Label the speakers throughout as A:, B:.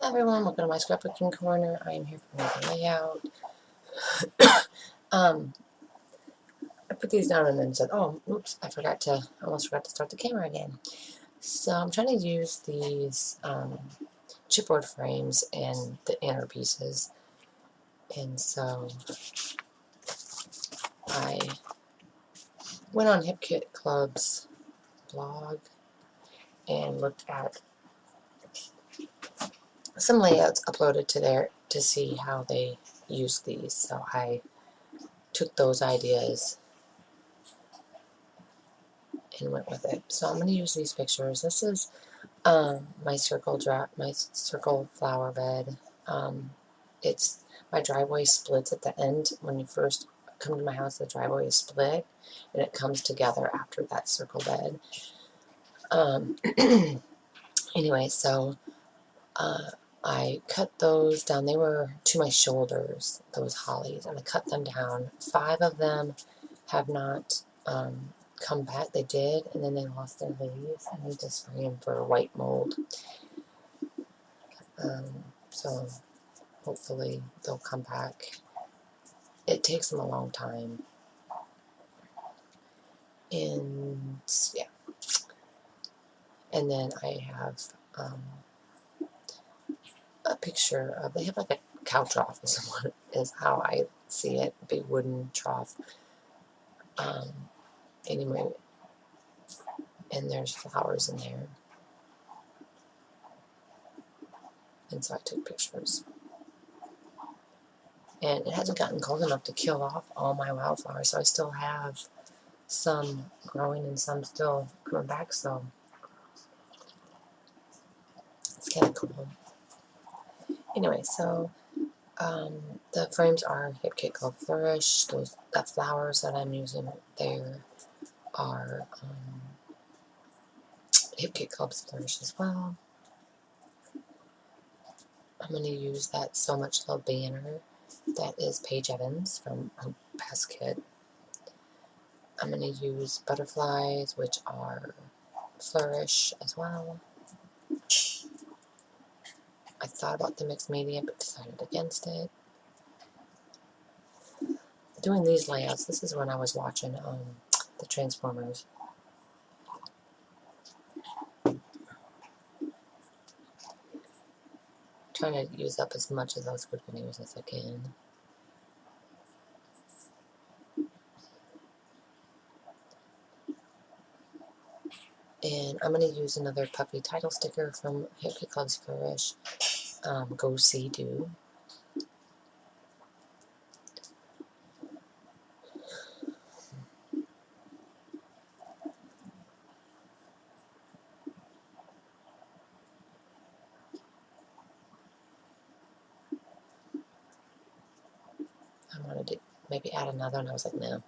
A: Hi everyone, welcome to my scrapbooking corner. I am here for another layout. I put these down and then said, oh, oops, I almost forgot to start the camera again. So I'm trying to use these chipboard frames and the inner pieces. And so I went on Hip Kit Club's blog and looked at some layouts uploaded to there to see how they use these. So I took those ideas and went with it. So I'm going to use these pictures. This is my circle flower bed. It's my driveway splits at the end. When you first come to my house, the driveway is split, and it comes together after that circle bed. Anyway, so I cut those down. They were to my shoulders, those hollies, and I cut them down. 5 of them have not come back. They did, and then they lost their leaves. I need to spray them for white mold. So hopefully they'll come back. It takes them a long time. And yeah. And then I have a picture of, they have like a cow trough is how I see it, big wooden trough. Anyway, and there's flowers in there. And so I took pictures. And it hasn't gotten cold enough to kill off all my wildflowers, so I still have some growing and some still coming back, so it's kind of cool. Anyway, so the frames are Hip Kit Club Flourish. The flowers that I'm using there are Hip Kit Club's Flourish as well. I'm going to use that So Much Love banner. That is Paige Evans from her past kit. I'm going to use butterflies, which are Flourish as well. I thought about the mixed media, but decided against it. Doing these layouts, this is when I was watching the Transformers. Trying to use up as much of those good videos as I can. And I'm going to use another puppy title sticker from Hip Kit Club's Flourish. Go See Do. I wanted to maybe add another, and I was like, no.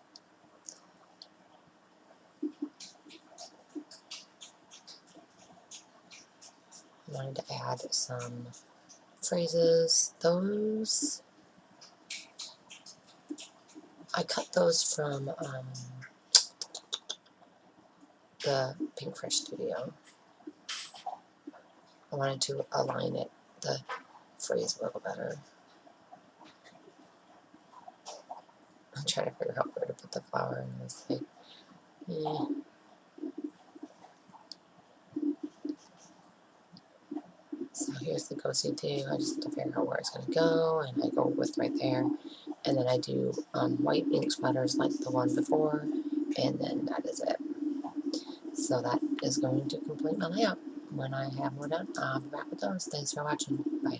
A: I wanted to add some phrases. Those, I cut those from the Pink Fresh Studio. I wanted to align it, the phrase a little better. I'm trying to figure out where to put the flower in this thing. Yeah. So here's the Go See Do. I just have to figure out where it's going to go, and I go with right there. And then I do white ink splatters like the one before, and then that is it. So that is going to complete my layout. When I have more done, I'll be back with those. Thanks for watching. Bye.